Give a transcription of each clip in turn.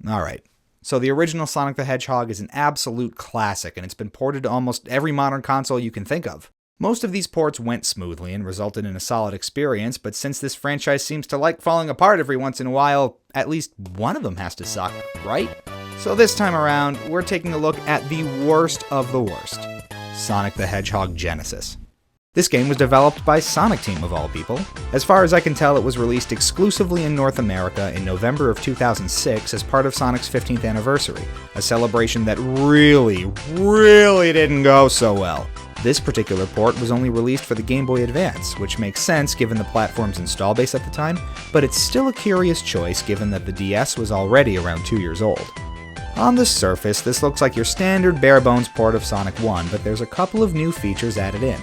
Alright, so the original Sonic the Hedgehog is an absolute classic, and it's been ported to almost every modern console you can think of. Most of these ports went smoothly and resulted in a solid experience, but since this franchise seems to like falling apart every once in a while, at least one of them has to suck, right? So this time around, we're taking a look at the worst of the worst, Sonic the Hedgehog Genesis. This game was developed by Sonic Team of all people. As far as I can tell, it was released exclusively in North America in November of 2006 as part of Sonic's 15th anniversary, a celebration that really didn't go so well. This particular port was only released for the Game Boy Advance, which makes sense given the platform's install base at the time, but it's still a curious choice given that the DS was already around 2 years old. On the surface, this looks like your standard bare-bones port of Sonic 1, but there's a couple of new features added in.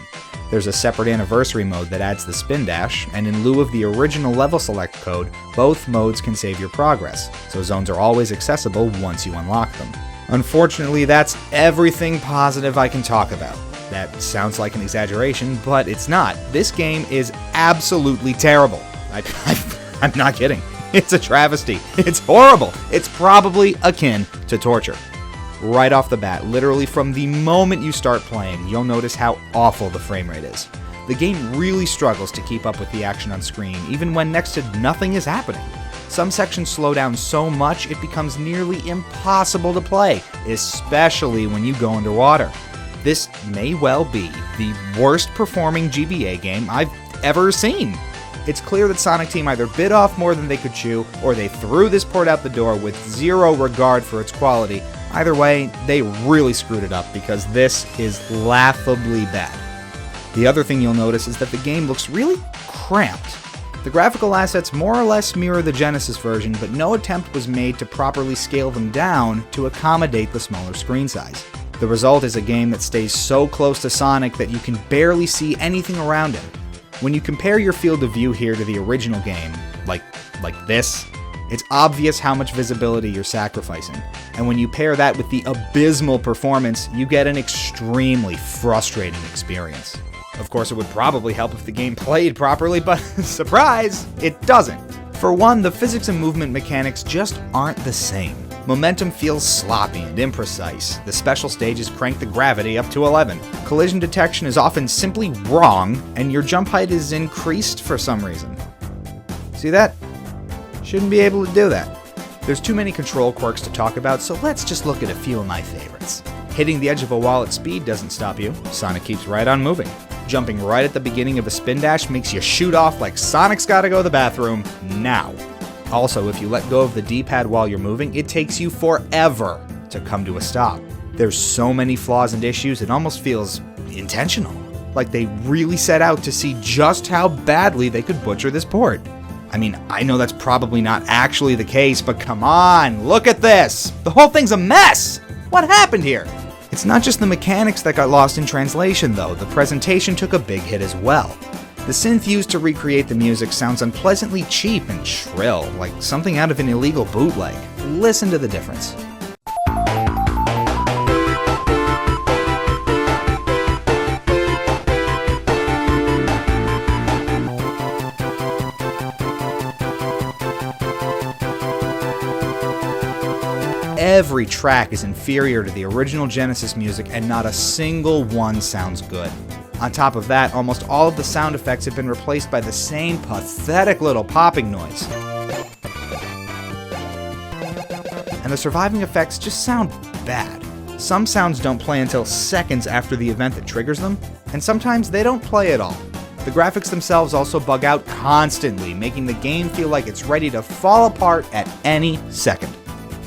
There's a separate anniversary mode that adds the spin dash, and in lieu of the original level select code, both modes can save your progress, so zones are always accessible once you unlock them. Unfortunately, that's everything positive I can talk about. That sounds like an exaggeration, but it's not. This game is absolutely terrible. I'm not kidding. It's a travesty. It's horrible. It's probably akin to torture. Right off the bat, literally from the moment you start playing, you'll notice how awful the frame rate is. The game really struggles to keep up with the action on screen, even when next to nothing is happening. Some sections slow down so much it becomes nearly impossible to play, especially when you go underwater. This may well be the worst performing GBA game I've ever seen. It's clear that Sonic Team either bit off more than they could chew, or they threw this port out the door with zero regard for its quality. Either way, they really screwed it up because this is laughably bad. The other thing you'll notice is that the game looks really cramped. The graphical assets more or less mirror the Genesis version, but no attempt was made to properly scale them down to accommodate the smaller screen size. The result is a game that stays so close to Sonic that you can barely see anything around him. When you compare your field of view here to the original game, like this, it's obvious how much visibility you're sacrificing. And when you pair that with the abysmal performance, you get an extremely frustrating experience. Of course, it would probably help if the game played properly, but surprise, it doesn't. For one, the physics and movement mechanics just aren't the same. Momentum feels sloppy and imprecise. The special stages crank the gravity up to 11. Collision detection is often simply wrong, and your jump height is increased for some reason. See that? Shouldn't be able to do that. There's too many control quirks to talk about, so let's just look at a few of my favorites. Hitting the edge of a wall at speed doesn't stop you. Sonic keeps right on moving. Jumping right at the beginning of a spin dash makes you shoot off like Sonic's gotta go to the bathroom now. Also, if you let go of the D-pad while you're moving, it takes you forever to come to a stop. There's so many flaws and issues, it almost feels intentional. Like they really set out to see just how badly they could butcher this port. I mean, I know that's probably not actually the case, but come on, look at this! The whole thing's a mess! What happened here? It's not just the mechanics that got lost in translation, though. The presentation took a big hit as well. The synth used to recreate the music sounds unpleasantly cheap and shrill, like something out of an illegal bootleg. Listen to the difference. Every track is inferior to the original Genesis music, and not a single one sounds good. On top of that, almost all of the sound effects have been replaced by the same pathetic little popping noise. And the surviving effects just sound bad. Some sounds don't play until seconds after the event that triggers them, and sometimes they don't play at all. The graphics themselves also bug out constantly, making the game feel like it's ready to fall apart at any second.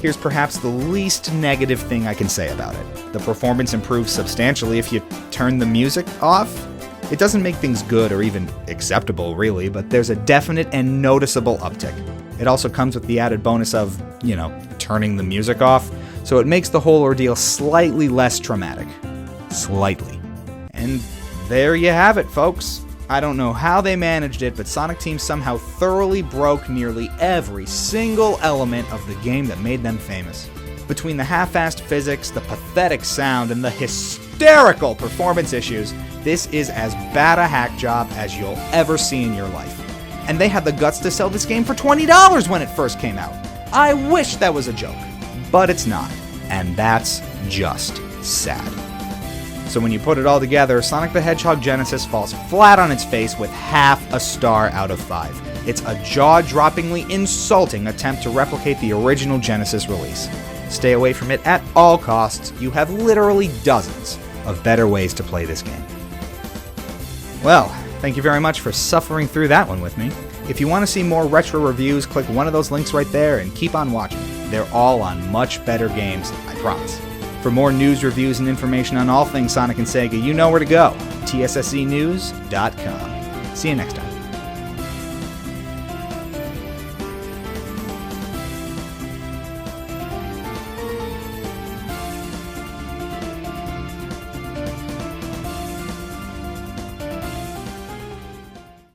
Here's perhaps the least negative thing I can say about it. The performance improves substantially if you turn the music off. It doesn't make things good or even acceptable, really, but there's a definite and noticeable uptick. It also comes with the added bonus of, turning the music off, so it makes the whole ordeal slightly less traumatic. Slightly. And there you have it, folks. I don't know how they managed it, but Sonic Team somehow thoroughly broke nearly every single element of the game that made them famous. Between the half-assed physics, the pathetic sound, and the hysterical performance issues, this is as bad a hack job as you'll ever see in your life. And they had the guts to sell this game for $20 when it first came out. I wish that was a joke, but it's not, and that's just sad. So when you put it all together, Sonic the Hedgehog Genesis falls flat on its face with half a star out of 5. It's a jaw-droppingly insulting attempt to replicate the original Genesis release. Stay away from it at all costs. You have literally dozens of better ways to play this game. Well, thank you very much for suffering through that one with me. If you want to see more retro reviews, click one of those links right there and keep on watching. They're all on much better games, I promise. For more news, reviews, and information on all things Sonic and Sega, you know where to go. TSSZnews.com. See you next time.